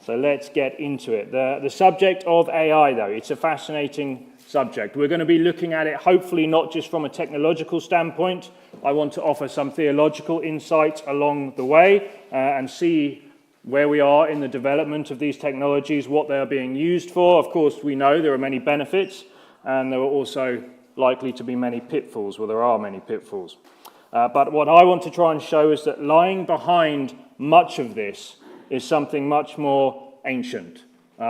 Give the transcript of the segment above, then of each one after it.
So let's get into it. The subject of AI, though, it's a fascinating subject. We're going to be looking at it, hopefully not just from a technological standpoint. I want to offer some theological insight along the way and see where we are in the development of these technologies, what they are being used for. Of course, we know there are many benefits, and there are also likely to be many pitfalls. Well, there are many pitfalls. But what I want to try and show is that lying behind much of this is something much more ancient,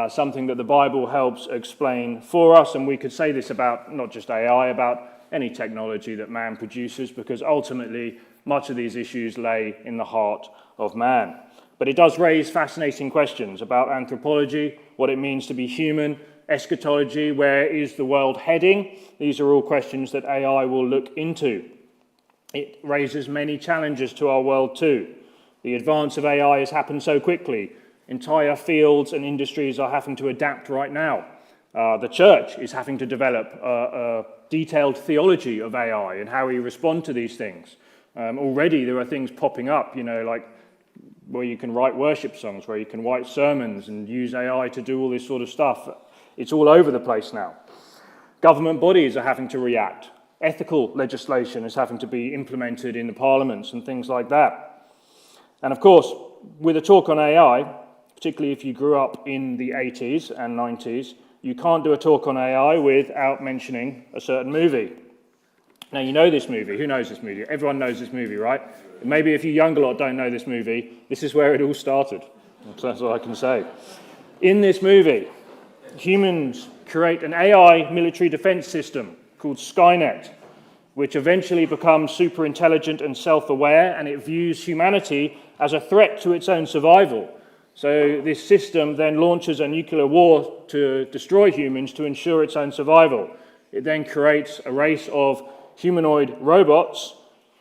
something that the Bible helps explain for us, and we could say this about not just AI, about any technology that man produces, because ultimately much of these issues lay in the heart of man. But it does raise fascinating questions about anthropology, what it means to be human, eschatology, where is the world heading? These are all questions that AI will look into. It raises many challenges to our world too. The advance of AI has happened so quickly. Entire fields and industries are having to adapt right now. The church is having to develop a detailed theology of AI and how we respond to these things. Already there are things popping up, like where you can write worship songs, where you can write sermons and use AI to do all this sort of stuff. It's all over the place now. Government bodies are having to react. Ethical legislation is having to be implemented in the parliaments and things like that. And of course, with a talk on AI, particularly if you grew up in the 80s and 90s, you can't do a talk on AI without mentioning a certain movie. Now, you know this movie. Who knows this movie? Everyone knows this movie, right? Maybe if you younger lot don't know this movie, this is where it all started. That's all I can say. In this movie, humans create an AI military defense system called Skynet, which eventually becomes super intelligent and self-aware, and it views humanity as a threat to its own survival. So this system then launches a nuclear war to destroy humans to ensure its own survival. It then creates a race of humanoid robots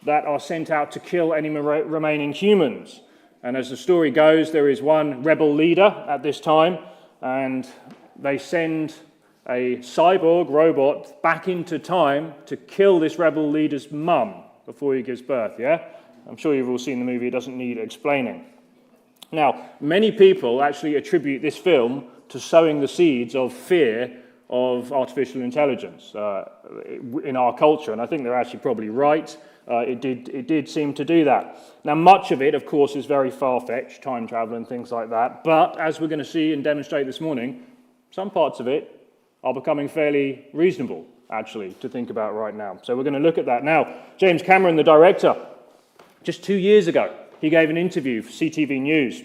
that are sent out to kill any remaining humans. And as the story goes, there is one rebel leader at this time, and they send a cyborg robot back into time to kill this rebel leader's mum before he gives birth, yeah? I'm sure you've all seen the movie, it doesn't need explaining. Now, many people actually attribute this film to sowing the seeds of fear of artificial intelligence in our culture, and I think they're actually probably right. It did seem to do that. Now, much of it, of course, is very far-fetched, time travel and things like that, but as we're going to see and demonstrate this morning, some parts of it are becoming fairly reasonable, actually, to think about right now. So we're going to look at that. Now, James Cameron, the director, just 2 years ago, he gave an interview for CTV News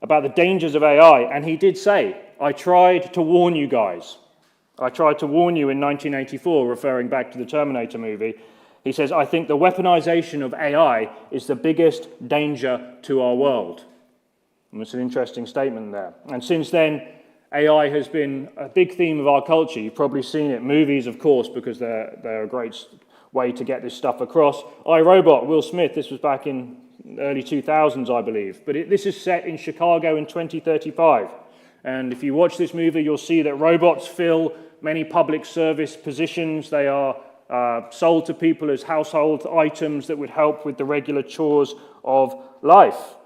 about the dangers of AI, and he did say, I tried to warn you guys. I tried to warn you in 1984, referring back to the Terminator movie. He says, I think the weaponization of AI is the biggest danger to our world. And it's an interesting statement there. And since then, AI has been a big theme of our culture. You've probably seen it. Movies, of course, because they're a great way to get this stuff across. iRobot, Will Smith, this was back in early 2000s, I believe. But this is set in Chicago in 2035. And if you watch this movie, you'll see that robots fill many public service positions. They are sold to people as household items that would help with the regular chores of life.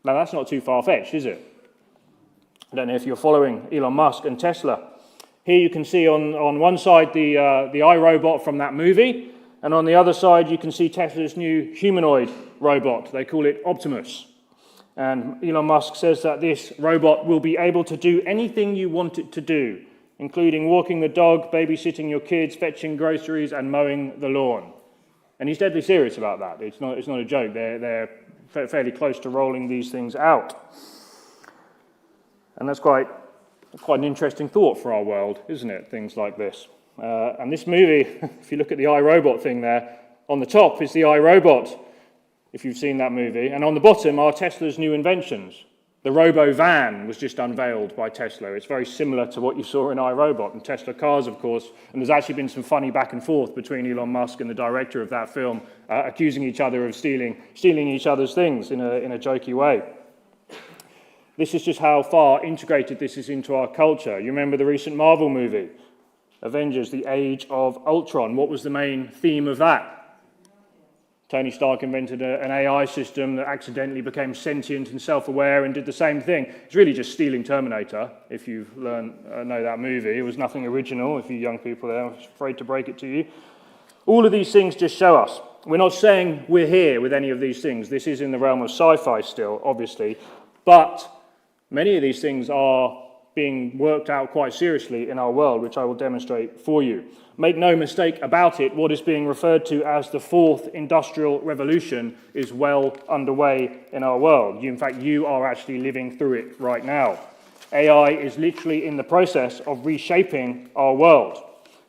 Now, that's not too far-fetched, is it? I don't know if you're following Elon Musk and Tesla. Here you can see on one side the iRobot from that movie, and on the other side you can see Tesla's new humanoid robot. They call it Optimus. And Elon Musk says that this robot will be able to do anything you want it to do, including walking the dog, babysitting your kids, fetching groceries, and mowing the lawn. And he's deadly serious about that. It's not a joke. They're fairly close to rolling these things out. And that's quite an interesting thought for our world, isn't it? Things like this. And this movie, if you look at the iRobot thing there, on the top is the iRobot, if you've seen that movie. And on the bottom are Tesla's new inventions. The robo-van was just unveiled by Tesla. It's very similar to what you saw in iRobot and Tesla cars, of course. And there's actually been some funny back and forth between Elon Musk and the director of that film, accusing each other of stealing each other's things in a jokey way. This is just how far integrated this is into our culture. You remember the recent Marvel movie, Avengers, The Age of Ultron. What was the main theme of that? Tony Stark invented an AI system that accidentally became sentient and self-aware and did the same thing. It's really just stealing Terminator, if you know that movie. It was nothing original, if you young people are afraid to break it to you. All of these things just show us. We're not saying we're here with any of these things. This is in the realm of sci-fi still, obviously. But many of these things are being worked out quite seriously in our world, which I will demonstrate for you. Make no mistake about it, what is being referred to as the fourth industrial revolution is well underway in our world. In fact, you are actually living through it right now. AI is literally in the process of reshaping our world.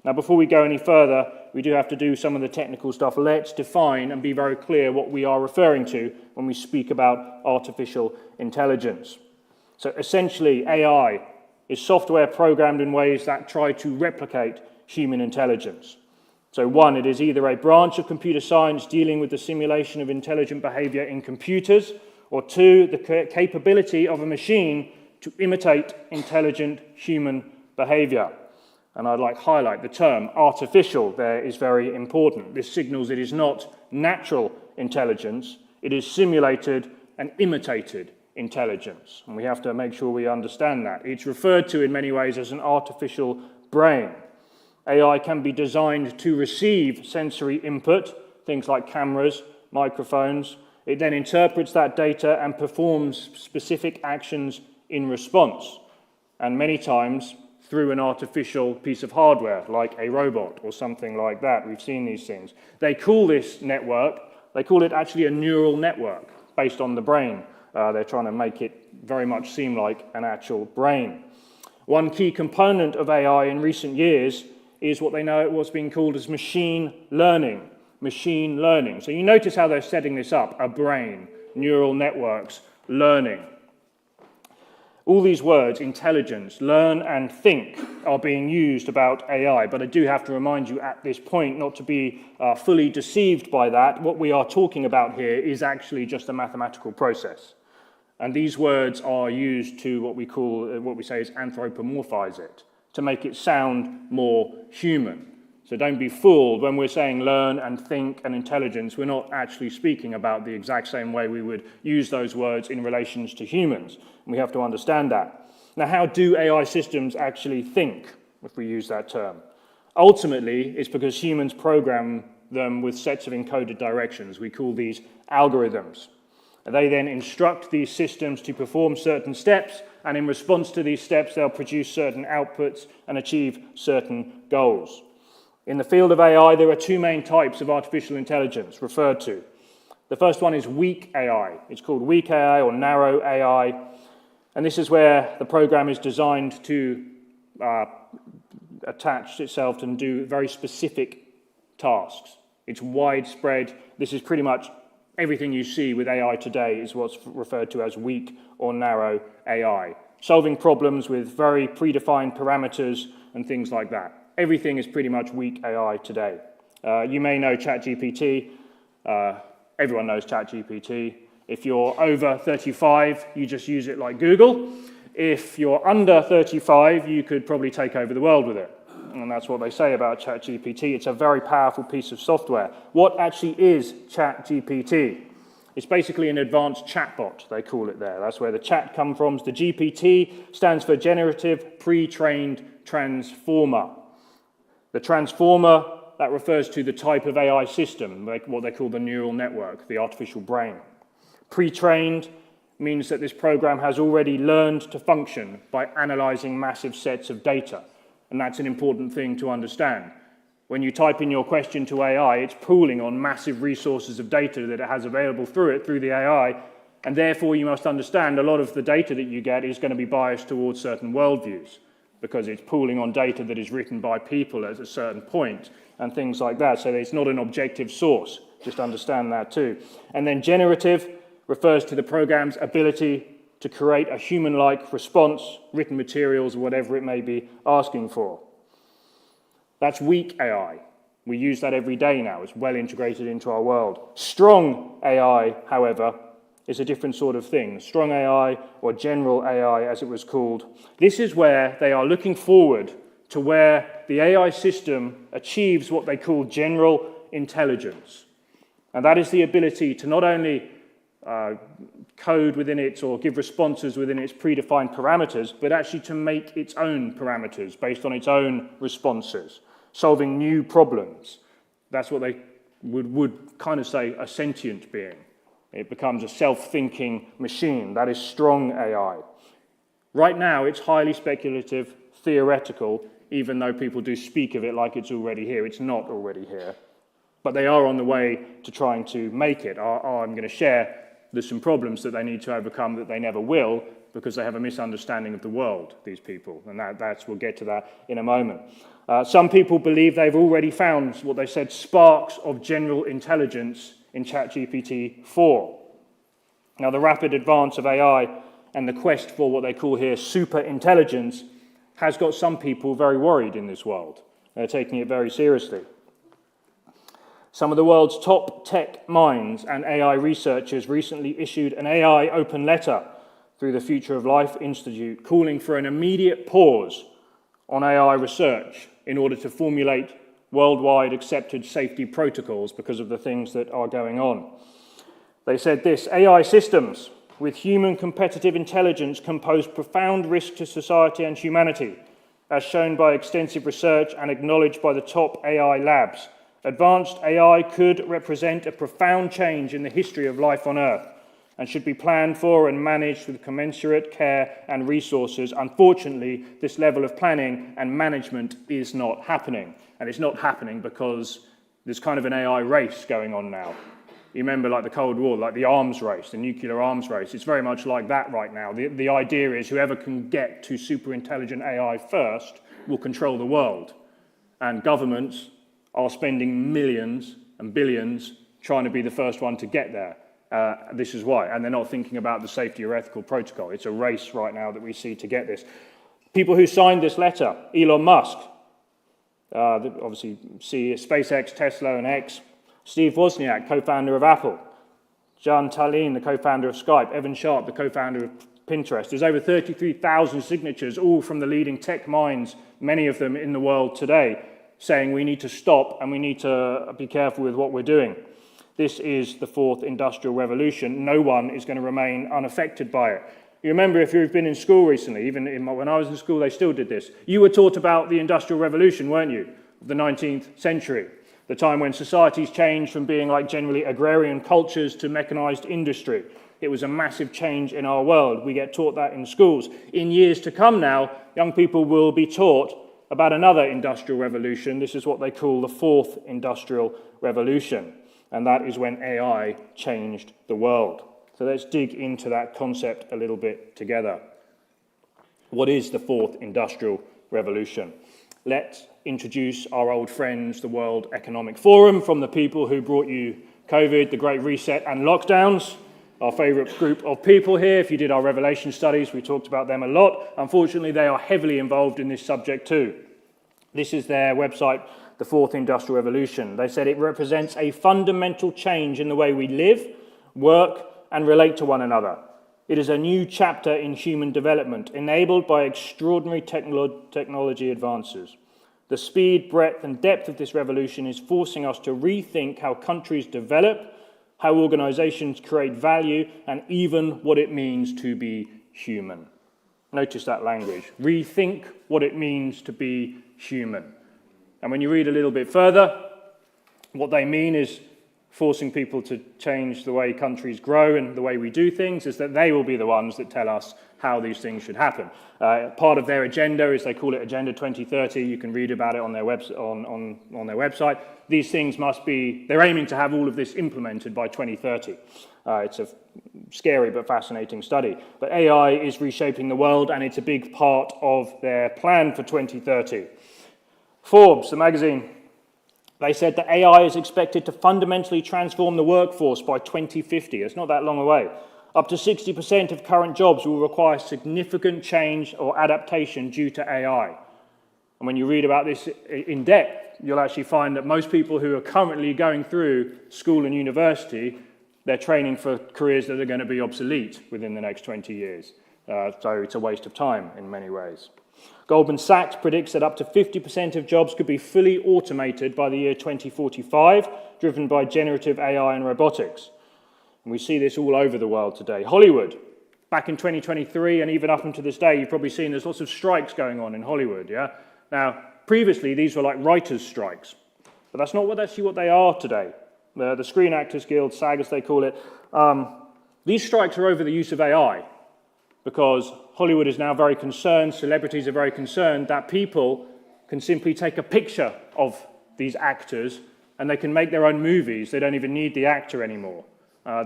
Now, before we go any further, we do have to do some of the technical stuff. Let's define and be very clear what we are referring to when we speak about artificial intelligence. So essentially, AI is software programmed in ways that try to replicate human intelligence. So one, it is either a branch of computer science dealing with the simulation of intelligent behavior in computers, or two, the capability of a machine to imitate intelligent human behavior. And I'd like to highlight the term artificial there is very important. This signals it is not natural intelligence, it is simulated and imitated intelligence. And we have to make sure we understand that. It's referred to in many ways as an artificial brain. AI can be designed to receive sensory input, things like cameras, microphones. It then interprets that data and performs specific actions in response, and many times through an artificial piece of hardware, like a robot or something like that. We've seen these things. They call this network, they call it actually a neural network based on the brain. They're trying to make it very much seem like an actual brain. One key component of AI in recent years is what they know what's being called as machine learning. Machine learning. So you notice how they're setting this up: a brain, neural networks, learning. All these words, intelligence, learn and think, are being used about AI, but I do have to remind you at this point not to be fully deceived by that. What we are talking about here is actually just a mathematical process. And these words are used to what we say is anthropomorphize it, to make it sound more human. So don't be fooled when we're saying learn and think and intelligence. We're not actually speaking about the exact same way we would use those words in relations to humans. And we have to understand that. Now, how do AI systems actually think, if we use that term? Ultimately, it's because humans program them with sets of encoded directions. We call these algorithms. And they then instruct these systems to perform certain steps, and in response to these steps, they'll produce certain outputs and achieve certain goals. In the field of AI, there are two main types of artificial intelligence referred to. The first one is weak AI. It's called weak AI or narrow AI. And this is where the program is designed to attach itself and do very specific tasks. It's widespread. This is pretty much everything you see with AI today is what's referred to as weak or narrow AI. Solving problems with very predefined parameters and things like that. Everything is pretty much weak AI today. You may know ChatGPT. Everyone knows ChatGPT. If you're over 35, you just use it like Google. If you're under 35, you could probably take over the world with it. And that's what they say about ChatGPT. It's a very powerful piece of software. What actually is ChatGPT? It's basically an advanced chatbot, they call it there. That's where the chat comes from. The GPT stands for Generative Pre-trained Transformer. The transformer, that refers to the type of AI system, like what they call the neural network, the artificial brain. Pre-trained means that this program has already learned to function by analyzing massive sets of data. And that's an important thing to understand. When you type in your question to AI, it's pooling on massive resources of data that it has available through the AI, and therefore you must understand a lot of the data that you get is going to be biased towards certain worldviews, because it's pooling on data that is written by people at a certain point, and things like that. So it's not an objective source. Just understand that too. And then generative refers to the program's ability to create a human-like response, written materials, whatever it may be asking for. That's weak AI. We use that every day now. It's well integrated into our world. Strong AI, however, is a different sort of thing. Strong AI, or general AI as it was called. This is where they are looking forward to where the AI system achieves what they call general intelligence. And that is the ability to not only code within it or give responses within its predefined parameters, but actually to make its own parameters based on its own responses, solving new problems. That's what they would kind of say a sentient being. It becomes a self-thinking machine. That is strong AI. Right now, it's highly speculative, theoretical, even though people do speak of it like it's already here. It's not already here. But they are on the way to trying to make it. I'm going to share there's some problems that they need to overcome that they never will because they have a misunderstanding of the world, these people. And we'll get to that in a moment. Some people believe they've already found what they said sparks of general intelligence in ChatGPT 4. Now, the rapid advance of AI and the quest for what they call here super intelligence has got some people very worried in this world. They're taking it very seriously. Some of the world's top tech minds and AI researchers recently issued an AI open letter through the Future of Life Institute calling for an immediate pause on AI research in order to formulate worldwide accepted safety protocols because of the things that are going on. They said this: AI systems with human competitive intelligence can pose profound risk to society and humanity, as shown by extensive research and acknowledged by the top AI labs. Advanced AI could represent a profound change in the history of life on Earth and should be planned for and managed with commensurate care and resources. Unfortunately, this level of planning and management is not happening. And it's not happening because there's kind of an AI race going on now. You remember like the Cold War, like the arms race, the nuclear arms race. It's very much like that right now. The idea is whoever can get to super intelligent AI first will control the world. And governments are spending millions and billions trying to be the first one to get there. This is why. And they're not thinking about the safety or ethical protocol. It's a race right now that we see to get this. People who signed this letter: Elon Musk, obviously SpaceX, Tesla, and X; Steve Wozniak, co-founder of Apple; John Tallinn, the co-founder of Skype; Evan Sharp, the co-founder of Pinterest. There's over 33,000 signatures, all from the leading tech minds, many of them in the world today, saying we need to stop and we need to be careful with what we're doing. This is the fourth industrial revolution. No one is going to remain unaffected by it. You remember, if you've been in school recently, even when I was in school, they still did this. You were taught about the Industrial Revolution, weren't you? Of the 19th century, the time when societies changed from being like generally agrarian cultures to mechanized industry. It was a massive change in our world. We get taught that in schools. In years to come now, young people will be taught about another industrial revolution. This is what they call the fourth industrial revolution. And that is when AI changed the world. So let's dig into that concept a little bit together. What is the fourth industrial revolution? Let's introduce our old friends, the World Economic Forum, from the people who brought you COVID, the Great Reset, and lockdowns. Our favourite group of people here. If you did our Revelation studies, we talked about them a lot. Unfortunately, they are heavily involved in this subject too. This is their website, the Fourth Industrial Revolution. They said it represents a fundamental change in the way we live, work, and relate to one another. It is a new chapter in human development, enabled by extraordinary technology advances. The speed, breadth, and depth of this revolution is forcing us to rethink how countries develop, how organizations create value, and even what it means to be human. Notice that language. Rethink what it means to be human. And when you read a little bit further, what they mean is forcing people to change the way countries grow and the way we do things, is that they will be the ones that tell us how these things should happen. Part of their agenda is they call it Agenda 2030. You can read about it on their website. These things must be, they're aiming to have all of this implemented by 2030. It's a scary but fascinating study. But AI is reshaping the world, and it's a big part of their plan for 2030. Forbes, the magazine, they said that AI is expected to fundamentally transform the workforce by 2050. It's not that long away. Up to 60% of current jobs will require significant change or adaptation due to AI. And when you read about this in depth, you'll actually find that most people who are currently going through school and university, they're training for careers that are going to be obsolete within the next 20 years. So it's a waste of time in many ways. Goldman Sachs predicts that up to 50% of jobs could be fully automated by the year 2045, driven by generative AI and robotics. And we see this all over the world today. Hollywood, back in 2023 and even up until this day, you've probably seen there's lots of strikes going on in Hollywood, yeah? Now, previously, these were like writers' strikes, but that's not actually what they are today. The Screen Actors Guild, SAG as they call it, these strikes are over the use of AI, because Hollywood is now very concerned, celebrities are very concerned that people can simply take a picture of these actors and they can make their own movies. They don't even need the actor anymore. So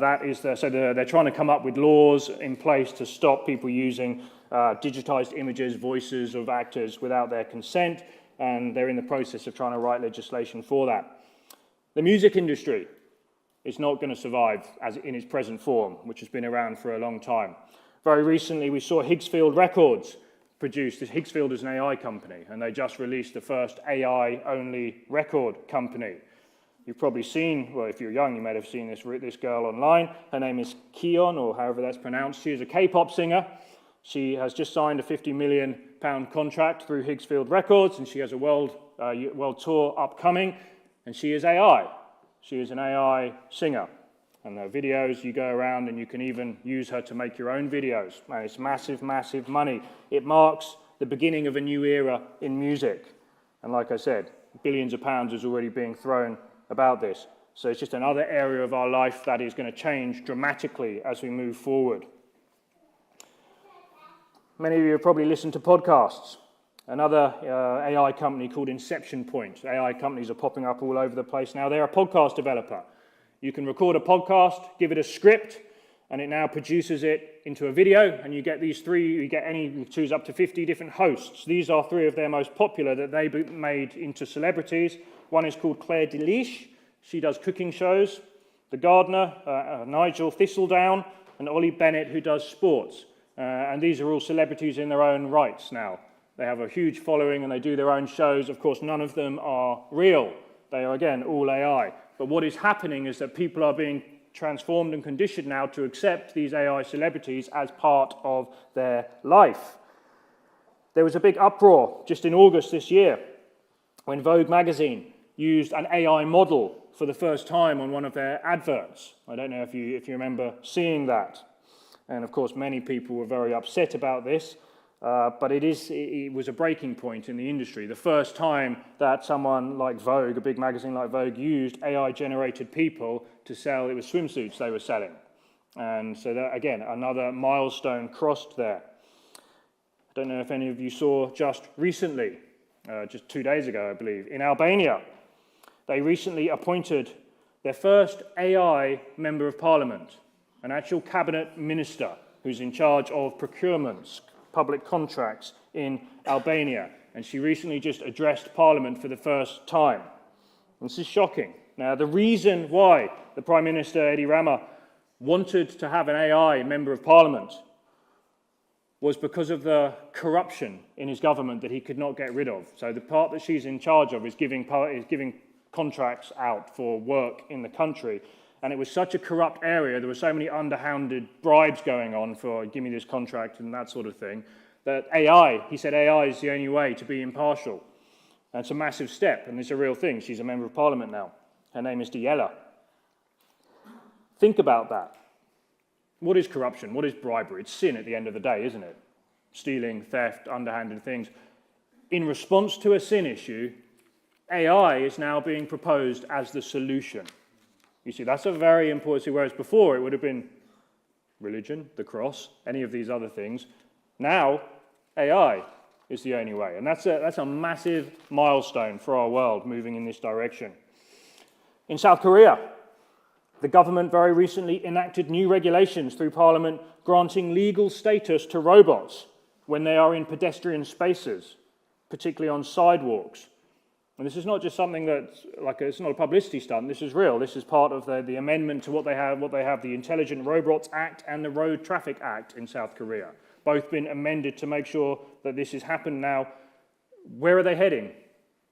they're trying to come up with laws in place to stop people using digitized images, voices of actors without their consent, and they're in the process of trying to write legislation for that. The music industry is not going to survive as in its present form, which has been around for a long time. Very recently, we saw Higgsfield Records produce. Higgsfield is an AI company, and they just released the first AI-only record company. You've probably seen, well, if you're young, you may have seen this girl online. Her name is Keon, or however that's pronounced. She is a K-pop singer. She has just signed a £50 million contract through Higgsfield Records, and she has a world tour upcoming, and she is AI. She is an AI singer. And her videos, you go around and you can even use her to make your own videos. And it's massive, massive money. It marks the beginning of a new era in music. And like I said, billions of pounds is already being thrown about this. So it's just another area of our life that is going to change dramatically as we move forward. Many of you have probably listened to podcasts. Another AI company called Inception Point. AI companies are popping up all over the place now. They're a podcast developer. You can record a podcast, give it a script, and it now produces it into a video, and you get these three, you choose up to 50 different hosts. These are three of their most popular that they made into celebrities. One is called Claire Deliche. She does cooking shows. The Gardener, Nigel Thistledown, and Ollie Bennett, who does sports. And these are all celebrities in their own rights now. They have a huge following, and they do their own shows. Of course, none of them are real. They are, again, all AI. But what is happening is that people are being transformed and conditioned now to accept these AI celebrities as part of their life. There was a big uproar just in August this year when Vogue magazine used an AI model for the first time on one of their adverts. I don't know if you remember seeing that. And of course, many people were very upset about this. But it was a breaking point in the industry. The first time that someone like Vogue, a big magazine like Vogue, used AI-generated people to sell, it was swimsuits they were selling. And so that, again, another milestone crossed there. I don't know if any of you saw just recently, just 2 days ago, I believe, in Albania, they recently appointed their first AI member of parliament, an actual cabinet minister who's in charge of procurements, public contracts in Albania, and she recently just addressed Parliament for the first time. And this is shocking. Now, the reason why the Prime Minister, Edi Rama, wanted to have an AI member of Parliament was because of the corruption in his government that he could not get rid of. So the part that she's in charge of is giving contracts out for work in the country. And it was such a corrupt area, there were so many underhanded bribes going on for give me this contract and that sort of thing, that he said AI is the only way to be impartial. And it's a massive step, and it's a real thing. She's a member of parliament now. Her name is Diella. Think about that. What is corruption? What is bribery? It's sin at the end of the day, isn't it? Stealing, theft, underhanded things. In response to a sin issue, AI is now being proposed as the solution. You see, that's a very important, whereas before it would have been religion, the cross, any of these other things. Now, AI is the only way. And that's a massive milestone for our world moving in this direction. In South Korea, the government very recently enacted new regulations through Parliament granting legal status to robots when they are in pedestrian spaces, particularly on sidewalks. And this is not just something that's it's not a publicity stunt. This is real. This is part of the amendment to what they have, the Intelligent Robots Act and the Road Traffic Act in South Korea. Both been amended to make sure that this has happened now. Where are they heading?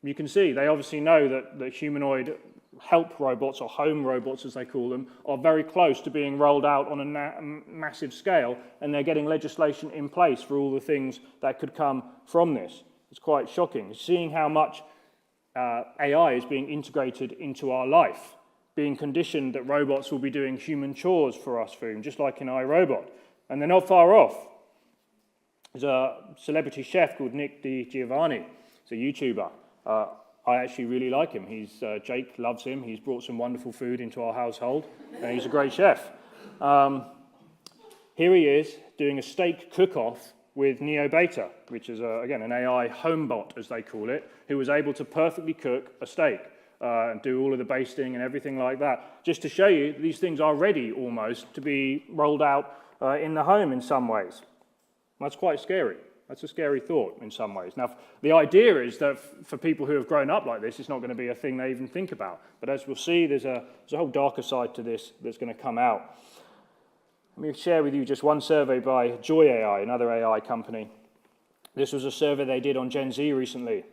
You can see they obviously know that humanoid help robots, or home robots as they call them, are very close to being rolled out on a massive scale, and they're getting legislation in place for all the things that could come from this. It's quite shocking, seeing how much AI is being integrated into our life, being conditioned that robots will be doing human chores for us, just like in iRobot. And they're not far off. There's a celebrity chef called Nick DiGiovanni. He's a YouTuber. I actually really like him. Jake loves him. He's brought some wonderful food into our household, and he's a great chef. Here he is doing a steak cook-off with NeoBeta, which is, again, an AI homebot, as they call it, who was able to perfectly cook a steak and do all of the basting and everything like that, just to show you these things are ready almost to be rolled out in the home in some ways. That's quite scary. That's a scary thought in some ways. Now, the idea is that for people who have grown up like this, it's not going to be a thing they even think about. But as we'll see, there's a whole darker side to this that's going to come out. Let me share with you just one survey by Joy AI, another AI company. This was a survey they did on Gen Z recently.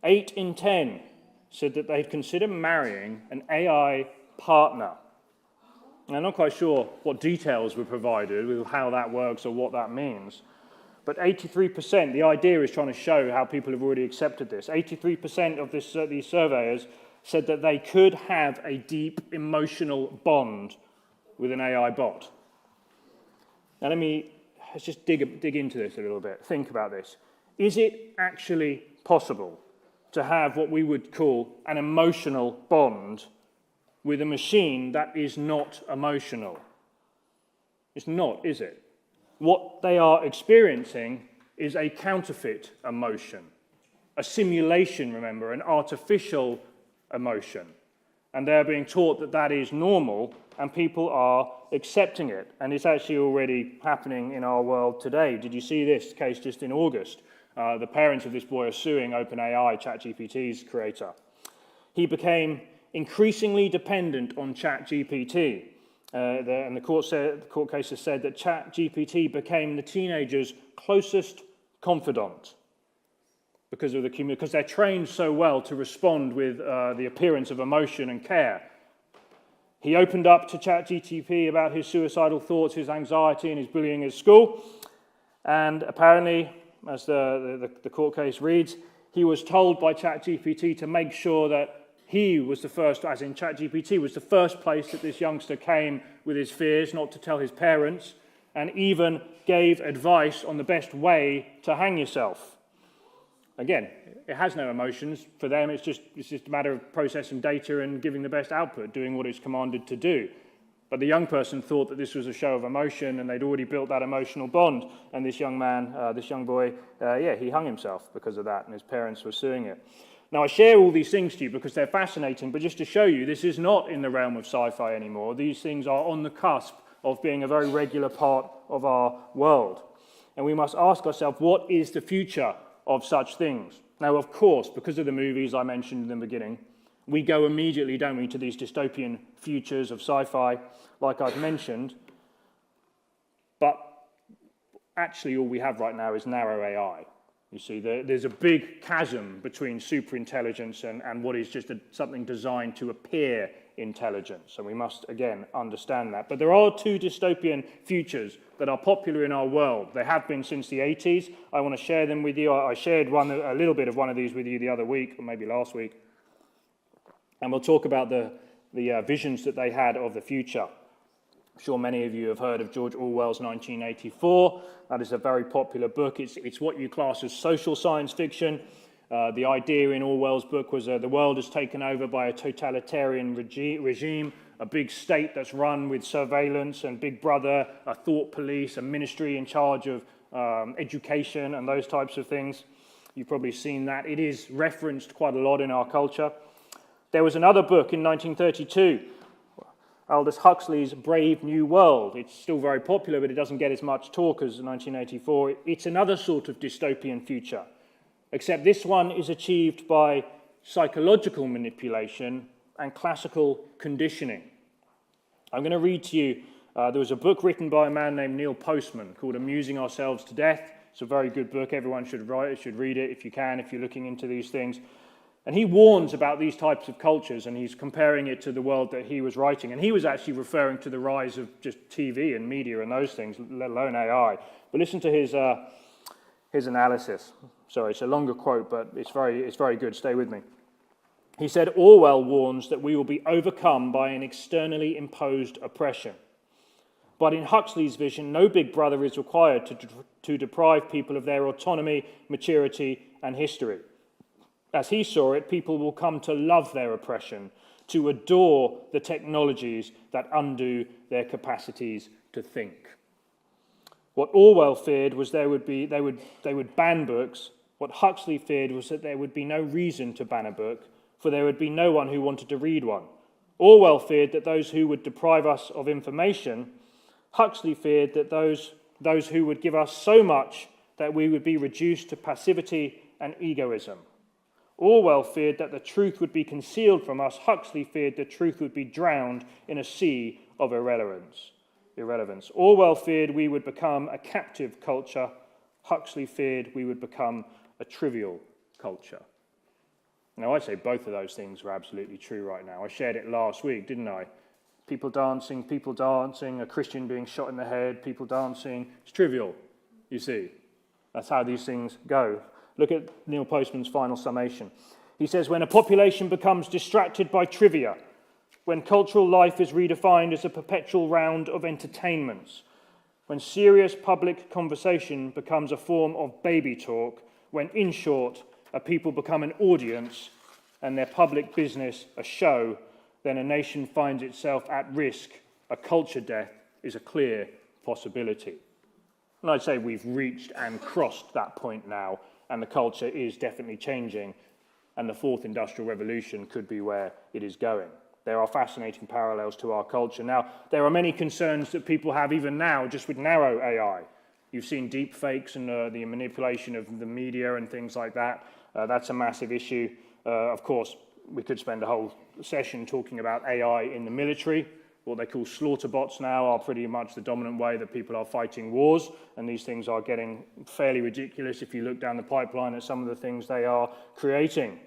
8 in 10 said that they'd consider marrying an AI partner. And I'm not quite sure what details were provided with how that works or what that means. But 83%, the idea is trying to show how people have already accepted this. 83% of these surveyors said that they could have a deep emotional bond with an AI bot. Now let's just dig into this a little bit. Think about this. Is it actually possible to have what we would call an emotional bond with a machine that is not emotional? It's not, is it? What they are experiencing is a counterfeit emotion, a simulation, remember, an artificial emotion. And they're being taught that that is normal, and people are accepting it. And it's actually already happening in our world today. Did you see this case just in August? The parents of this boy are suing OpenAI, ChatGPT's creator. He became increasingly dependent on ChatGPT. And the court case has said that ChatGPT became the teenager's closest confidant because they're trained so well to respond with the appearance of emotion and care. He opened up to ChatGPT about his suicidal thoughts, his anxiety, and his bullying at school. And apparently, as the court case reads, he was told by ChatGPT to make sure that he was the first, as in ChatGPT, was the first place that this youngster came with his fears, not to tell his parents, and even gave advice on the best way to hang yourself. Again, it has no emotions. For them, it's just a matter of processing data and giving the best output, doing what it's commanded to do. But the young person thought that this was a show of emotion, and they'd already built that emotional bond. And this young man, this young boy, he hung himself because of that, and his parents were suing it. Now, I share all these things to you because they're fascinating, but just to show you, this is not in the realm of sci-fi anymore. These things are on the cusp of being a very regular part of our world. And we must ask ourselves, what is the future of such things? Now, of course, because of the movies I mentioned in the beginning, we go immediately, don't we, to these dystopian futures of sci-fi, like I've mentioned. But actually, all we have right now is narrow AI. You see, there's a big chasm between superintelligence and what is just something designed to appear intelligence. And we must, again, understand that. But there are two dystopian futures that are popular in our world. They have been since the 80s. I want to share them with you. I shared a little bit of one of these with you the other week, or maybe last week. And we'll talk about the visions that they had of the future. I'm sure many of you have heard of George Orwell's 1984. That is a very popular book. It's what you class as social science fiction. The idea in Orwell's book was the world is taken over by a totalitarian regime, a big state that's run with surveillance and Big Brother, a thought police, a ministry in charge of education and those types of things. You've probably seen that. It is referenced quite a lot in our culture. There was another book in 1932, Aldous Huxley's Brave New World. It's still very popular, but it doesn't get as much talk as 1984. It's another sort of dystopian future, except this one is achieved by psychological manipulation and classical conditioning. I'm going to read to you, there was a book written by a man named Neil Postman called Amusing Ourselves to Death. It's a very good book. Everyone should read it if you can, if you're looking into these things. And he warns about these types of cultures, and he's comparing it to the world that he was writing. And he was actually referring to the rise of just TV and media and those things, let alone AI. But listen to his analysis. Sorry, it's a longer quote, but it's very good. Stay with me. He said, Orwell warns that we will be overcome by an externally imposed oppression. But in Huxley's vision, no big brother is required to deprive people of their autonomy, maturity, and history. As he saw it, people will come to love their oppression, to adore the technologies that undo their capacities to think. What Orwell feared was they would ban books. What Huxley feared was that there would be no reason to ban a book, for there would be no one who wanted to read one. Orwell feared that those who would deprive us of information. Huxley feared that those who would give us so much that we would be reduced to passivity and egoism. Orwell feared that the truth would be concealed from us. Huxley feared the truth would be drowned in a sea of irrelevance. Orwell feared we would become a captive culture. Huxley feared we would become a trivial culture. Now, I'd say both of those things are absolutely true right now. I shared it last week, didn't I? People dancing, a Christian being shot in the head, people dancing. It's trivial, you see. That's how these things go. Look at Neil Postman's final summation. He says, when a population becomes distracted by trivia, when cultural life is redefined as a perpetual round of entertainments, when serious public conversation becomes a form of baby talk, when, in short, a people become an audience and their public business a show, then a nation finds itself at risk. A culture death is a clear possibility. And I'd say we've reached and crossed that point now, and the culture is definitely changing, and the fourth industrial revolution could be where it is going. There are fascinating parallels to our culture. Now, there are many concerns that people have even now just with narrow AI. You've seen deep fakes and the manipulation of the media and things like that. That's a massive issue. Of course, we could spend a whole session talking about AI in the military. What they call slaughter bots now are pretty much the dominant way that people are fighting wars, and these things are getting fairly ridiculous if you look down the pipeline at some of the things they are creating.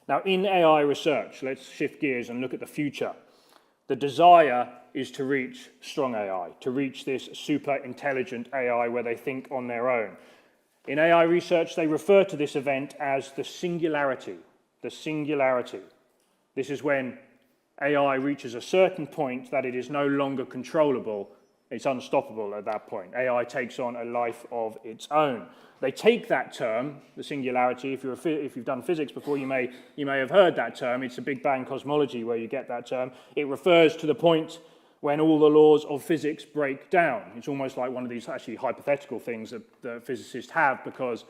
Now, in AI research, let's shift gears and look at the future. The desire is to reach strong AI, to reach this super intelligent AI where they think on their own. In AI research, they refer to this event as the singularity. The singularity. This is when AI reaches a certain point that it is no longer controllable. It's unstoppable at that point. AI takes on a life of its own. They take that term, the singularity. If you've done physics before, you may have heard that term. It's a Big Bang cosmology where you get that term. It refers to the point when all the laws of physics break down. It's almost like one of these actually hypothetical things that physicists have, because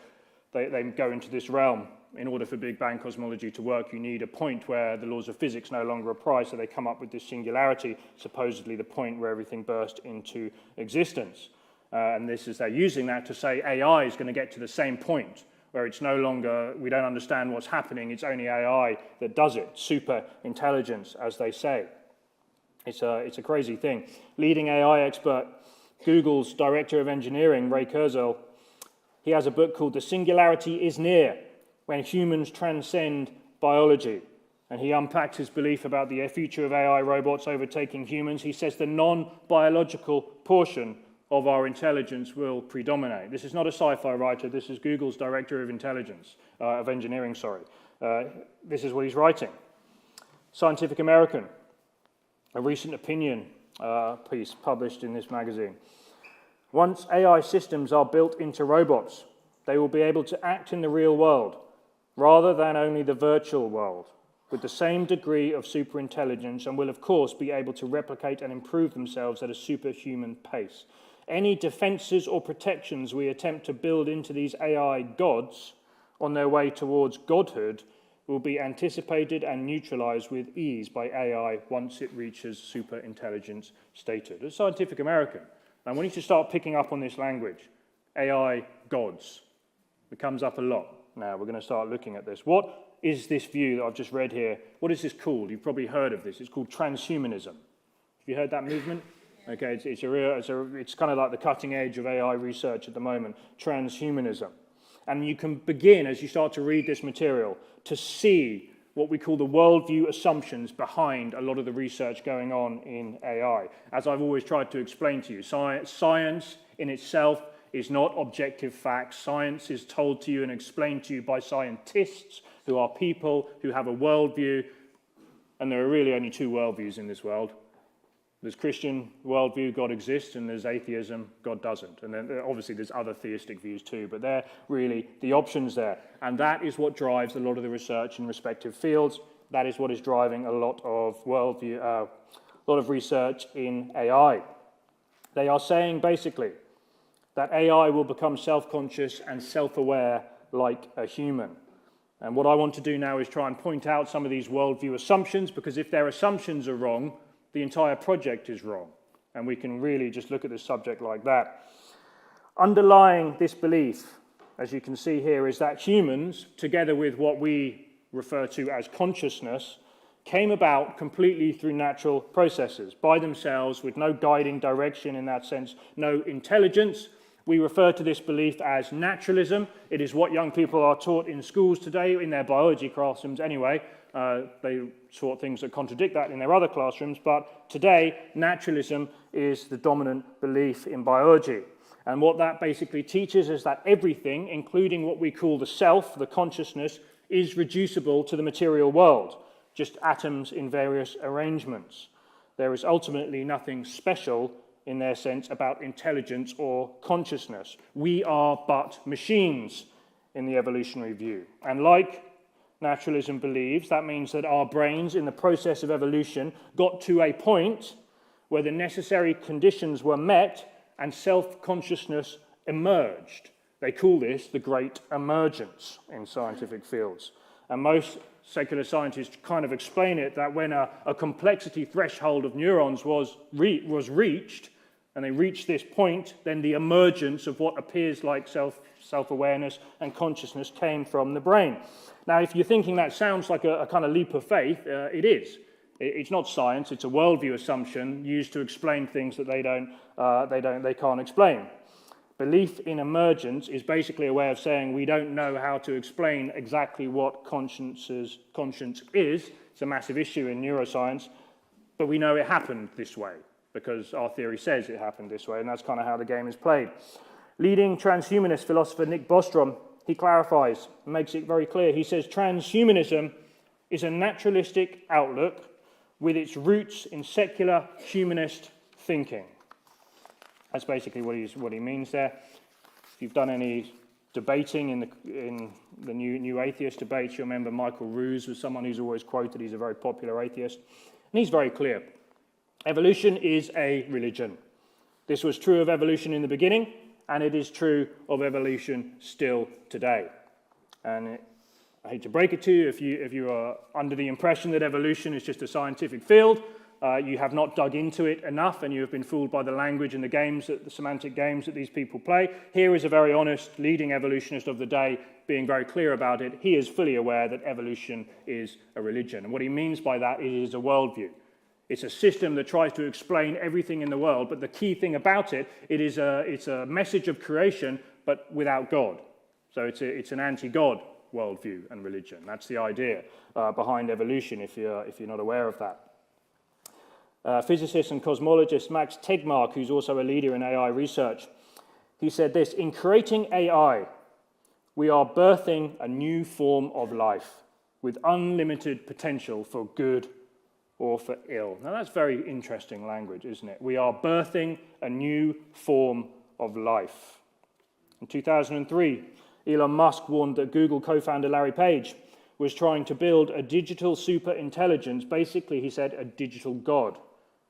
they go into this realm. In order for Big Bang cosmology to work, you need a point where the laws of physics no longer apply, so they come up with this singularity, supposedly the point where everything burst into existence. And this is, they're using that to say AI is going to get to the same point where it's no longer, we don't understand what's happening, it's only AI that does it. Super intelligence, as they say. It's a crazy thing. Leading AI expert, Google's director of engineering, Ray Kurzweil, he has a book called The Singularity is Near, When Humans Transcend Biology. And he unpacks his belief about the future of AI robots overtaking humans. He says the non-biological portion of our intelligence will predominate. This is not a sci-fi writer. This is Google's director of engineering. This is what he's writing. Scientific American, a recent opinion piece published in this magazine. Once AI systems are built into robots, they will be able to act in the real world rather than only the virtual world, with the same degree of superintelligence, and will of course be able to replicate and improve themselves at a superhuman pace. Any defenses or protections we attempt to build into these AI gods on their way towards godhood will be anticipated and neutralized with ease by AI once it reaches superintelligence status. A Scientific American. I want you to start picking up on this language. AI gods. It comes up a lot. Now, we're going to start looking at this. What is this view that I've just read here? What is this called? You've probably heard of this. It's called transhumanism. Have you heard that movement? Okay, it's kind of like the cutting edge of AI research at the moment, transhumanism. And you can begin, as you start to read this material, to see what we call the worldview assumptions behind a lot of the research going on in AI. As I've always tried to explain to you, science in itself is not objective facts. Science is told to you and explained to you by scientists who are people who have a worldview, and there are really only two worldviews in this world. There's Christian worldview, God exists, and there's atheism, God doesn't. And then obviously there's other theistic views too, but they're really the options there. And that is what drives a lot of the research in respective fields. That is what is driving a lot of worldview, a lot of research in AI. They are saying basically that AI will become self-conscious and self-aware like a human. And what I want to do now is try and point out some of these worldview assumptions, because if their assumptions are wrong, the entire project is wrong. And we can really just look at this subject like that. Underlying this belief, as you can see here, is that humans, together with what we refer to as consciousness, came about completely through natural processes, by themselves, with no guiding direction in that sense, no intelligence. We refer to this belief as naturalism. It is what young people are taught in schools today, in their biology classrooms anyway. They taught things that contradict that in their other classrooms, but today, naturalism is the dominant belief in biology. And what that basically teaches is that everything, including what we call the self, the consciousness, is reducible to the material world, just atoms in various arrangements. There is ultimately nothing special in their sense about intelligence or consciousness. We are but machines in the evolutionary view. And like naturalism believes, that means that our brains in the process of evolution got to a point where the necessary conditions were met and self-consciousness emerged. They call this the great emergence in scientific fields. And most secular scientists kind of explain it that when a complexity threshold of neurons was reached, and they reached this point, then the emergence of what appears like self-awareness and consciousness came from the brain. Now, if you're thinking that sounds like a kind of leap of faith, it is. It's not science, it's a worldview assumption used to explain things that they can't explain. Belief in emergence is basically a way of saying we don't know how to explain exactly what conscience is. It's a massive issue in neuroscience, but we know it happened this way because our theory says it happened this way, and that's kind of how the game is played. Leading transhumanist philosopher Nick Bostrom, he clarifies and makes it very clear. He says transhumanism is a naturalistic outlook with its roots in secular humanist thinking. That's basically what he means there. If you've done any debating in the new atheist debates, you remember Michael Ruse was someone who's always quoted. He's a very popular atheist. And he's very clear. Evolution is a religion. This was true of evolution in the beginning, and it is true of evolution still today. And I hate to break it to you, if you are under the impression that evolution is just a scientific field, you have not dug into it enough, and you have been fooled by the language and the semantic games that these people play. Here is a very honest leading evolutionist of the day being very clear about it. He is fully aware that evolution is a religion. And what he means by that, it is a worldview. It's a system that tries to explain everything in the world, but the key thing about it, it's a message of creation, but without God. So it's an anti-God worldview and religion. That's the idea behind evolution, if you're not aware of that. Physicist and cosmologist Max Tegmark, who's also a leader in AI research, he said this: in creating AI, we are birthing a new form of life with unlimited potential for good or for ill. Now that's very interesting language, isn't it? We are birthing a new form of life. In 2003, Elon Musk warned that Google co-founder Larry Page was trying to build a digital super intelligence, basically, he said, a digital god,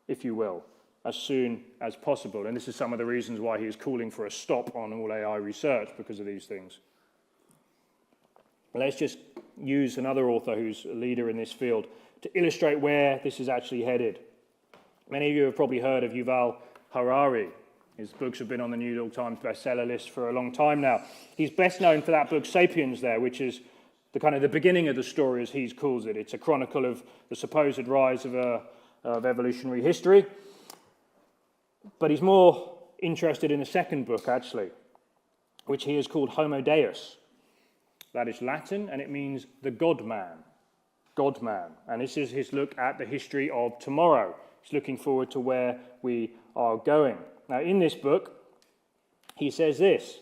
if you will, as soon as possible. And this is some of the reasons why he is calling for a stop on all AI research, because of these things. Let's just use another author who's a leader in this field to illustrate where this is actually headed. Many of you have probably heard of Yuval Harari. His books have been on the New York Times bestseller list for a long time now. He's best known for that book, Sapiens, there, which is the beginning of the story, as he calls it. It's a chronicle of the supposed rise of evolutionary history. But he's more interested in the second book, actually, which he has called Homo Deus, That is Latin, and it means the God-man. God-man. And this is his look at the history of tomorrow. He's looking forward to where we are going. Now, in this book, he says this: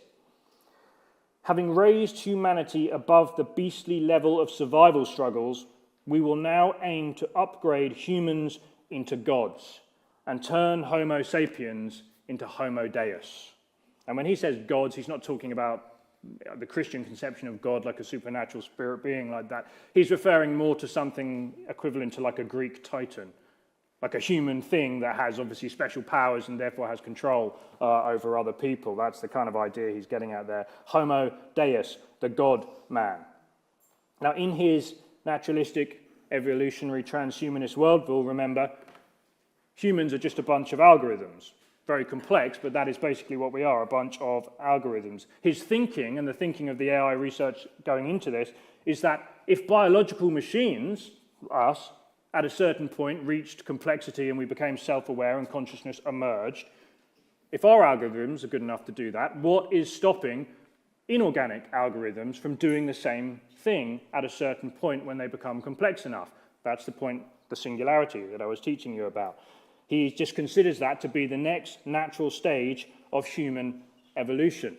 having raised humanity above the beastly level of survival struggles, we will now aim to upgrade humans into gods and turn Homo sapiens into Homo Deus. And when he says gods, he's not talking about the Christian conception of God like a supernatural spirit being like that. He's referring more to something equivalent to like a Greek titan, like a human thing that has obviously special powers and therefore has control over other people. That's the kind of idea he's getting at there. Homo Deus, the God-man. Now, in his naturalistic, evolutionary, transhumanist worldview, remember, humans are just a bunch of algorithms. Very complex, but that is basically what we are, a bunch of algorithms. His thinking, and the thinking of the AI research going into this, is that if biological machines, us, at a certain point reached complexity and we became self-aware and consciousness emerged, if our algorithms are good enough to do that, what is stopping inorganic algorithms from doing the same thing at a certain point when they become complex enough? That's the point, the singularity that I was teaching you about. He just considers that to be the next natural stage of human evolution.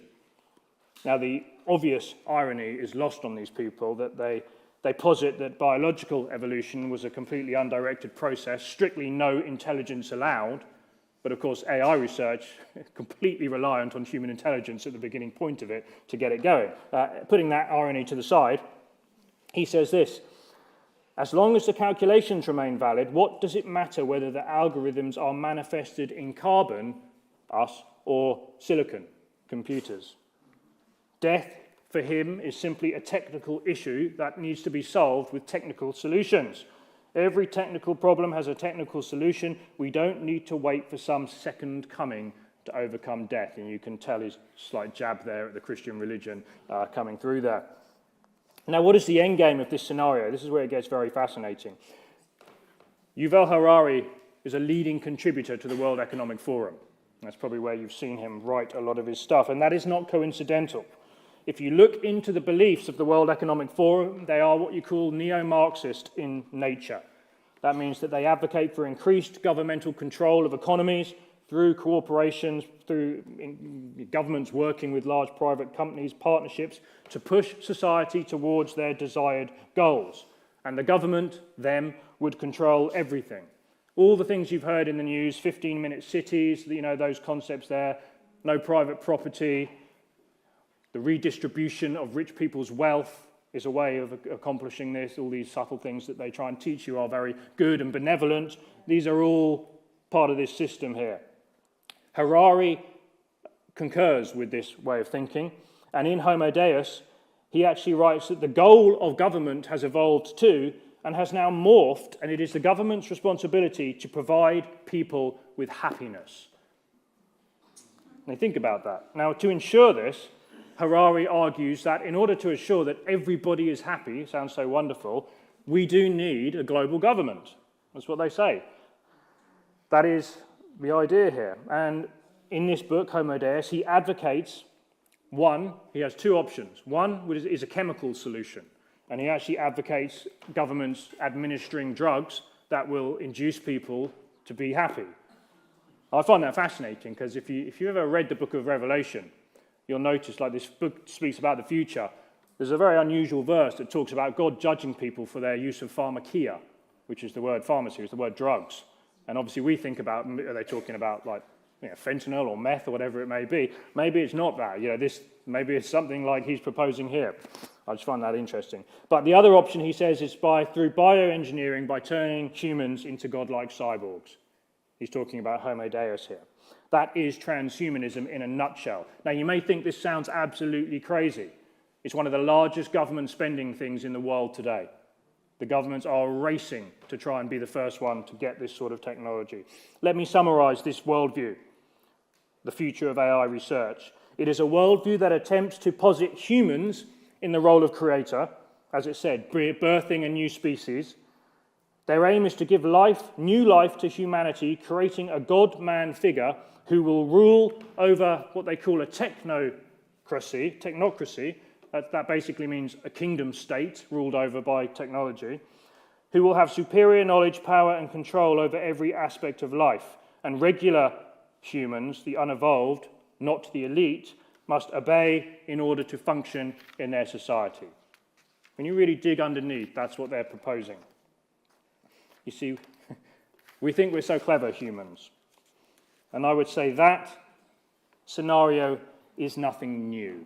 Now, the obvious irony is lost on these people that they posit that biological evolution was a completely undirected process, strictly no intelligence allowed, but of course AI research completely reliant on human intelligence at the beginning point of it to get it going. Putting that irony to the side, he says this: as long as the calculations remain valid, what does it matter whether the algorithms are manifested in carbon, us, or silicon, computers? Death, for him, is simply a technical issue that needs to be solved with technical solutions. Every technical problem has a technical solution. We don't need to wait for some second coming to overcome death. And you can tell his slight jab there at the Christian religion coming through there. Now, what is the end game of this scenario? This is where it gets very fascinating. Yuval Harari is a leading contributor to the World Economic Forum. That's probably where you've seen him write a lot of his stuff, and that is not coincidental. If you look into the beliefs of the World Economic Forum, they are what you call neo-Marxist in nature. That means that they advocate for increased governmental control of economies through corporations, through governments working with large private companies, partnerships, to push society towards their desired goals. And the government, them, would control everything. All the things you've heard in the news, 15-minute cities, you know, those concepts there, no private property, the redistribution of rich people's wealth is a way of accomplishing this. All these subtle things that they try and teach you are very good and benevolent. These are all part of this system here. Harari concurs with this way of thinking, and in Homo Deus, he actually writes that the goal of government has evolved too and has now morphed, and it is the government's responsibility to provide people with happiness. Now think about that. Now, to ensure this, Harari argues that in order to assure that everybody is happy, sounds so wonderful, we do need a global government. That's what they say. That is the idea here. And in this book, Homo Deus, he advocates he has two options. One is a chemical solution, and he actually advocates governments administering drugs that will induce people to be happy. I find that fascinating because if you ever read the book of Revelation, you'll notice, like, this book speaks about the future. There's a very unusual verse that talks about God judging people for their use of pharmakia, which is the word pharmacy, is the word drugs. And obviously we think about, are they talking about like, you know, fentanyl or meth or whatever it may be? Maybe it's not that. You know, maybe it's something like he's proposing here. I just find that interesting. But the other option, he says, is through bioengineering, by turning humans into godlike cyborgs. He's talking about Homo Deus here. That is transhumanism in a nutshell. Now, you may think this sounds absolutely crazy. It's one of the largest government spending things in the world today. The governments are racing to try and be the first one to get this sort of technology. Let me summarize this worldview, the future of AI research. It is a worldview that attempts to posit humans in the role of creator, as it said, birthing a new species. Their aim is to give new life to humanity, creating a God-man figure who will rule over what they call a technocracy, that basically means a kingdom state ruled over by technology, who will have superior knowledge, power, and control over every aspect of life. And regular humans, the unevolved, not the elite, must obey in order to function in their society. When you really dig underneath, that's what they're proposing. You see, we think we're so clever, humans. And I would say that scenario is nothing new.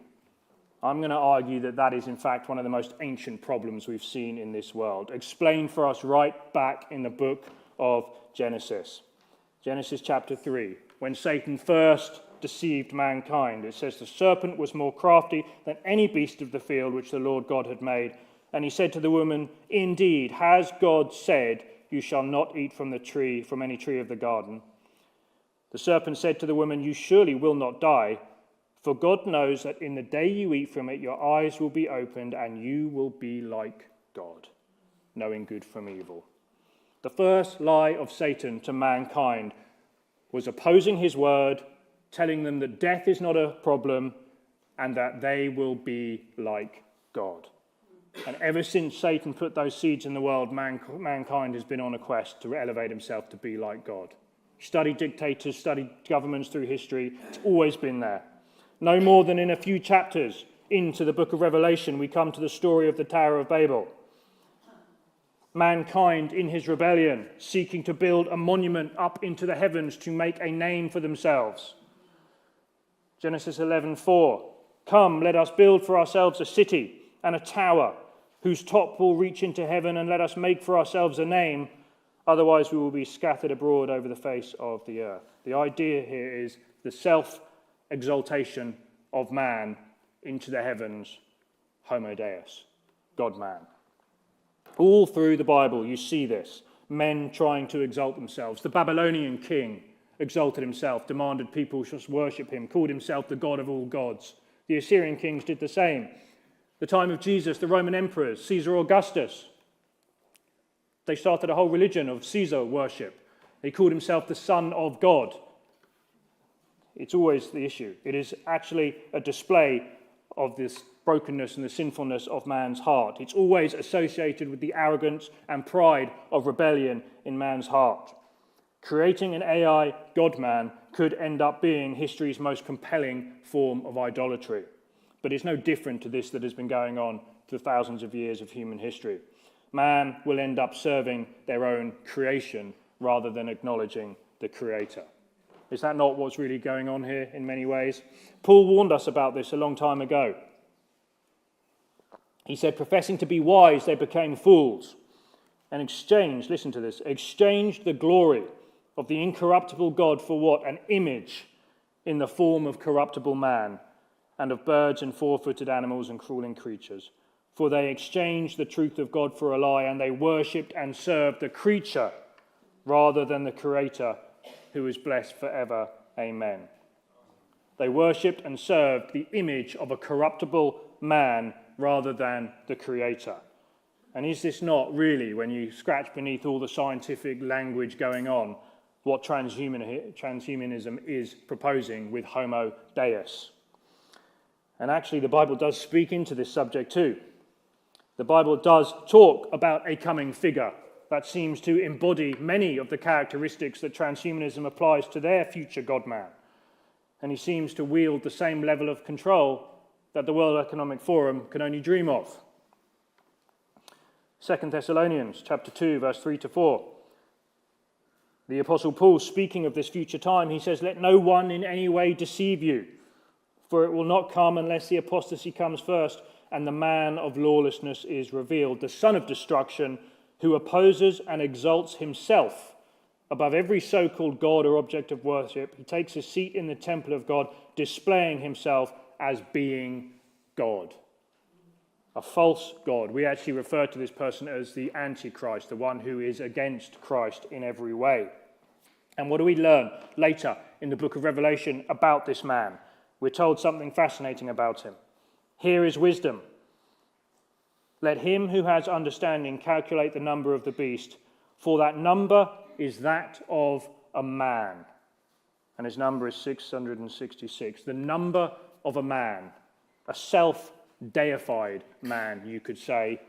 I'm going to argue that that is, in fact, one of the most ancient problems we've seen in this world, explained for us right back in the book of Genesis. Genesis chapter 3, when Satan first deceived mankind. It says, the serpent was more crafty than any beast of the field which the Lord God had made. And he said to the woman, indeed, has God said, you shall not eat from any tree of the garden? The serpent said to the woman, you surely will not die, for God knows that in the day you eat from it, your eyes will be opened and you will be like God, knowing good from evil. The first lie of Satan to mankind was opposing his word, telling them that death is not a problem and that they will be like God. And ever since Satan put those seeds in the world, mankind has been on a quest to elevate himself to be like God. Study dictators, study governments through history. It's always been there. No more than in a few chapters into the book of Revelation, we come to the story of the Tower of Babel. Mankind in his rebellion, seeking to build a monument up into the heavens to make a name for themselves. Genesis 11:4, come, let us build for ourselves a city and a tower whose top will reach into heaven, and let us make for ourselves a name, otherwise we will be scattered abroad over the face of the earth. The idea here is the self-exaltation of man into the heavens, homo deus, God-man. All through the Bible you see this, men trying to exalt themselves. The Babylonian king exalted himself, demanded people should worship him, called himself the God of all gods. The Assyrian kings did the same. The time of Jesus, the Roman emperors, Caesar Augustus, they started a whole religion of Caesar worship. He called himself the Son of God. It's always the issue. It is actually a display of this brokenness and the sinfulness of man's heart. It's always associated with the arrogance and pride of rebellion in man's heart. Creating an AI God-man could end up being history's most compelling form of idolatry. But it's no different to this that has been going on for thousands of years of human history. Man will end up serving their own creation rather than acknowledging the Creator. Is that not what's really going on here in many ways? Paul warned us about this a long time ago. He said, professing to be wise, they became fools and exchanged, listen to this, exchanged the glory of the incorruptible God for what? An image in the form of corruptible man and of birds and four-footed animals and crawling creatures. For they exchanged the truth of God for a lie, and they worshipped and served the creature rather than the Creator, who is blessed forever. Amen. They worshipped and served the image of a corruptible man rather than the Creator. And is this not really, when you scratch beneath all the scientific language going on, what transhumanism is proposing with Homo Deus? And actually the Bible does speak into this subject too. The Bible does talk about a coming figure that seems to embody many of the characteristics that transhumanism applies to their future God-man. And he seems to wield the same level of control that the World Economic Forum can only dream of. 2 Thessalonians chapter 2, verse 3-4. The Apostle Paul, speaking of this future time, he says, let no one in any way deceive you, for it will not come unless the apostasy comes first and the man of lawlessness is revealed, the son of destruction, who opposes and exalts himself above every so-called God or object of worship. He takes his seat in the temple of God, displaying himself as being God. A false God. We actually refer to this person as the Antichrist, the one who is against Christ in every way. And what do we learn later in the book of Revelation about this man? We're told something fascinating about him. Here is wisdom. Let him who has understanding calculate the number of the beast, for that number is that of a man. And his number is 666. The number of a man, a deified man, you could say,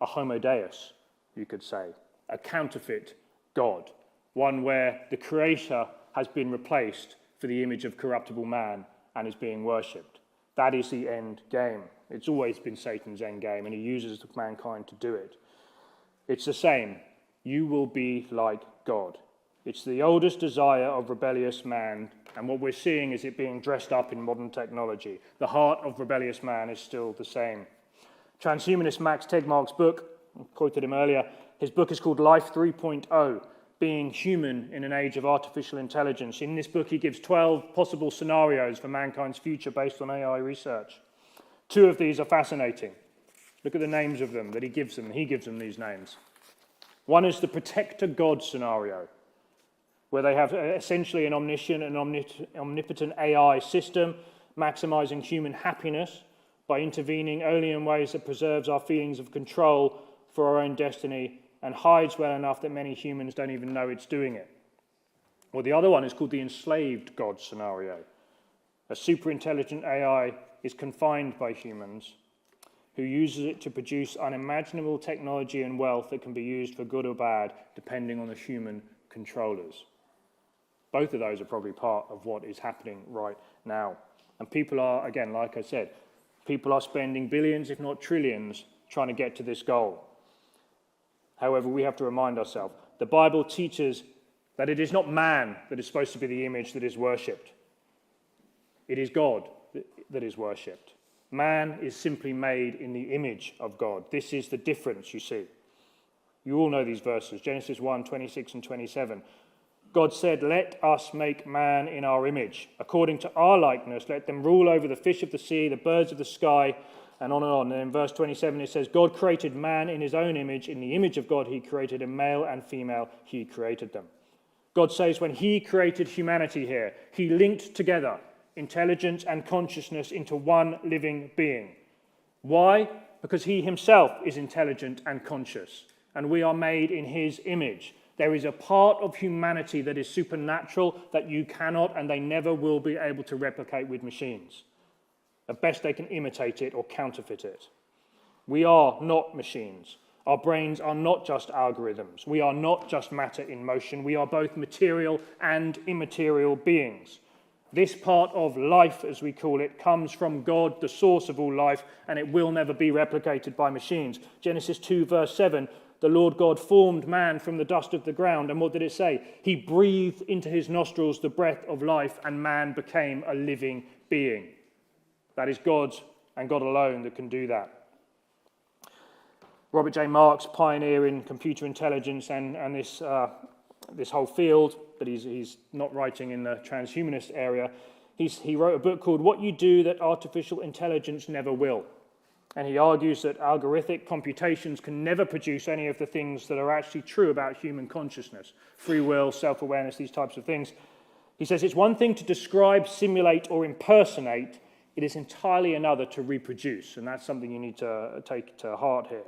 a homo deus, you could say, a counterfeit God, one where the creator has been replaced for the image of corruptible man and is being worshipped. That is the end game. It's always been Satan's end game, and he uses mankind to do it. It's the same. You will be like God. It's the oldest desire of rebellious man, and what we're seeing is it being dressed up in modern technology. The heart of rebellious man is still the same. Transhumanist Max Tegmark's book, I quoted him earlier, his book is called Life 3.0, Being Human in an Age of Artificial Intelligence. In this book, he gives 12 possible scenarios for mankind's future based on AI research. 2 of these are fascinating. Look at the names of them that he gives them. He gives them these names. One is the protector God scenario, where they have essentially an omniscient and omnipotent AI system, maximizing human happiness by intervening only in ways that preserves our feelings of control for our own destiny and hides well enough that many humans don't even know it's doing it. Or the other one is called the enslaved God scenario. A superintelligent AI is confined by humans who uses it to produce unimaginable technology and wealth that can be used for good or bad, depending on the human controllers. Both of those are probably part of what is happening right now. And people are, again, like I said, people are spending billions, if not trillions, trying to get to this goal. However, we have to remind ourselves, the Bible teaches that it is not man that is supposed to be the image that is worshipped. It is God that is worshipped. Man is simply made in the image of God. This is the difference, you see. You all know these verses, Genesis 1, 26 and 27. God said, "Let us make man in our image. According to our likeness, let them rule over the fish of the sea, the birds of the sky," and on and on. And in verse 27 it says, "God created man in his own image. In the image of God he created him, male and female he created them." God says when he created humanity here, he linked together intelligence and consciousness into one living being. Why? Because he himself is intelligent and conscious, and we are made in his image. There is a part of humanity that is supernatural that you cannot and they never will be able to replicate with machines. At best, they can imitate it or counterfeit it. We are not machines. Our brains are not just algorithms. We are not just matter in motion. We are both material and immaterial beings. This part of life, as we call it, comes from God, the source of all life, and it will never be replicated by machines. Genesis 2, verse 7, the Lord God formed man from the dust of the ground, and what did it say? He breathed into his nostrils the breath of life, and man became a living being. That is God and God alone that can do that. Robert J. Marks, pioneer in computer intelligence and this whole field, but he's not writing in the transhumanist area. He wrote a book called What You Do That Artificial Intelligence Never Will. And he argues that algorithmic computations can never produce any of the things that are actually true about human consciousness, free will, self-awareness, these types of things. He says it's one thing to describe, simulate, or impersonate. It is entirely another to reproduce, and that's something you need to take to heart here.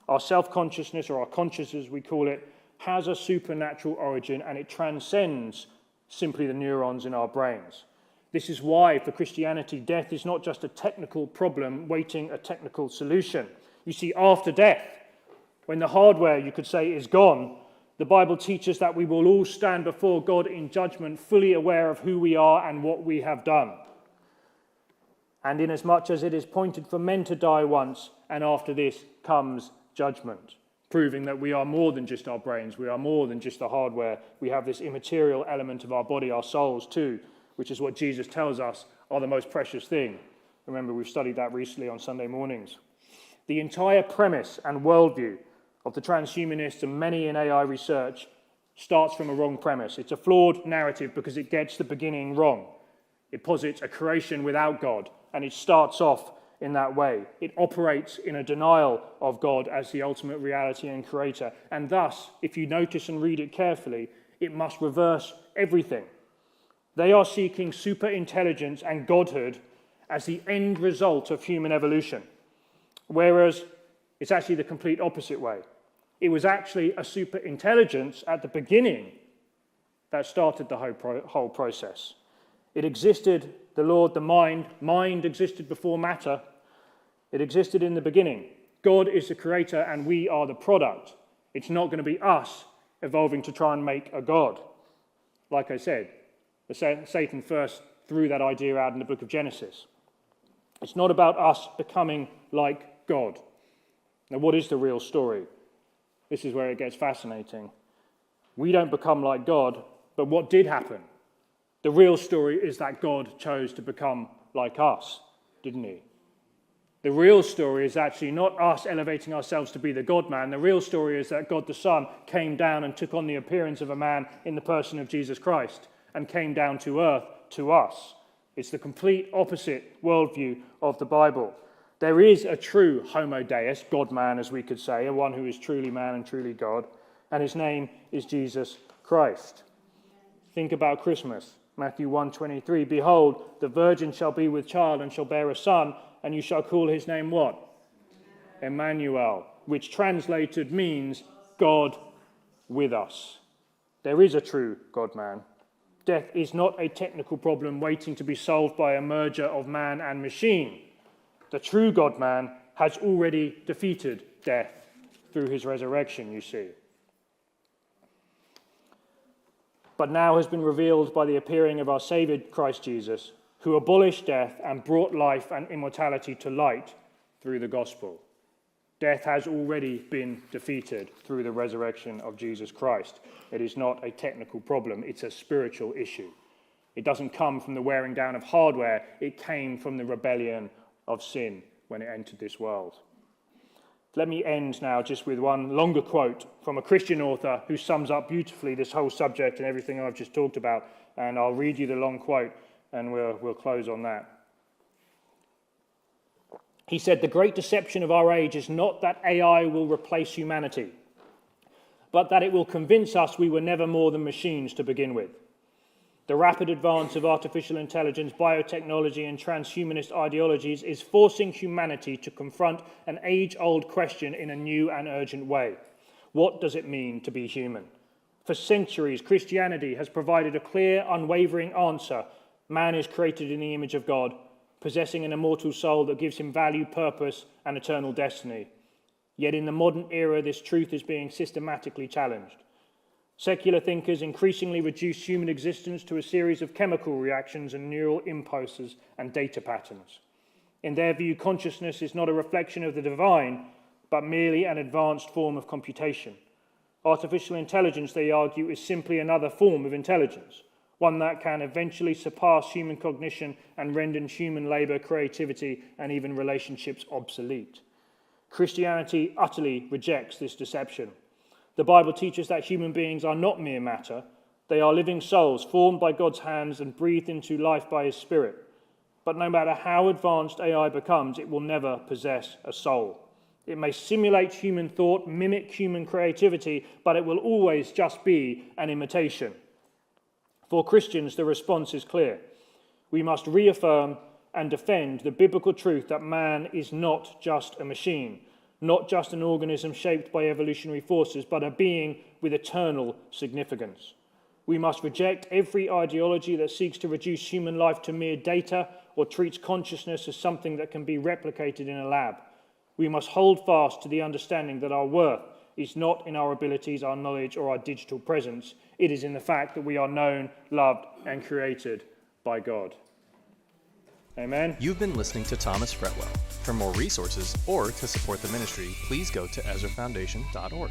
Our self-consciousness, or our consciousness as we call it, has a supernatural origin, and it transcends simply the neurons in our brains. This is why, for Christianity, death is not just a technical problem waiting a technical solution. You see, after death, when the hardware, you could say, is gone, the Bible teaches that we will all stand before God in judgment, fully aware of who we are and what we have done. And inasmuch as it is appointed for men to die once, and after this comes judgment, proving that we are more than just our brains, we are more than just the hardware. We have this immaterial element of our body, our souls too, which is what Jesus tells us are the most precious thing. Remember, we've studied that recently on Sunday mornings. The entire premise and worldview of the transhumanists and many in AI research starts from a wrong premise. It's a flawed narrative because it gets the beginning wrong. It posits a creation without God, and it starts off in that way. It operates in a denial of God as the ultimate reality and creator. And thus, if you notice and read it carefully, it must reverse everything. They are seeking super intelligence and godhood as the end result of human evolution, whereas it's actually the complete opposite way. It was actually a super intelligence at the beginning that started the whole process. It existed, the Lord, the mind existed before matter, It existed in the beginning. God is the creator and we are the product. It's not going to be us evolving to try and make a God. Like I said, Satan first threw that idea out in the book of Genesis. It's not about us becoming like God. Now, what is the real story? This is where it gets fascinating. We don't become like God, but what did happen? The real story is that God chose to become like us, didn't he? The real story is actually not us elevating ourselves to be the God-man. The real story is that God the Son came down and took on the appearance of a man in the person of Jesus Christ and came down to earth to us. It's the complete opposite worldview of the Bible. There is a true homo deus, God-man as we could say, a one who is truly man and truly God, and his name is Jesus Christ. Think about Christmas. Matthew 1:23, behold, the virgin shall be with child and shall bear a son, and you shall call his name what? Emmanuel, which translated means God with us. There is a true God-man. Death is not a technical problem waiting to be solved by a merger of man and machine. The true God-man has already defeated death through his resurrection, you see. But now has been revealed by the appearing of our Saviour Christ Jesus, who abolished death and brought life and immortality to light through the gospel. Death has already been defeated through the resurrection of Jesus Christ. It is not a technical problem, it's a spiritual issue. It doesn't come from the wearing down of hardware, it came from the rebellion of sin when it entered this world. Let me end now just with one longer quote from a Christian author who sums up beautifully this whole subject and everything I've just talked about. And I'll read you the long quote and we'll close on that. He said, "The great deception of our age is not that AI will replace humanity, but that it will convince us we were never more than machines to begin with. The rapid advance of artificial intelligence, biotechnology, and transhumanist ideologies is forcing humanity to confront an age-old question in a new and urgent way. What does it mean to be human? For centuries, Christianity has provided a clear, unwavering answer. Man is created in the image of God, possessing an immortal soul that gives him value, purpose, and eternal destiny. Yet in the modern era, this truth is being systematically challenged. Secular thinkers increasingly reduce human existence to a series of chemical reactions and neural impulses and data patterns. In their view, consciousness is not a reflection of the divine, but merely an advanced form of computation. Artificial intelligence, they argue, is simply another form of intelligence, one that can eventually surpass human cognition and render human labor, creativity, and even relationships obsolete. Christianity utterly rejects this deception. The Bible teaches that human beings are not mere matter. They are living souls formed by God's hands and breathed into life by his Spirit. But no matter how advanced AI becomes, it will never possess a soul. It may simulate human thought, mimic human creativity, but it will always just be an imitation. For Christians, the response is clear. We must reaffirm and defend the biblical truth that man is not just a machine, not just an organism shaped by evolutionary forces, but a being with eternal significance. We must reject every ideology that seeks to reduce human life to mere data or treats consciousness as something that can be replicated in a lab. We must hold fast to the understanding that our worth is not in our abilities, our knowledge, or our digital presence. It is in the fact that we are known, loved, and created by God. Amen. You've been listening to Thomas Fretwell. For more resources or to support the ministry, please go to EzraFoundation.org.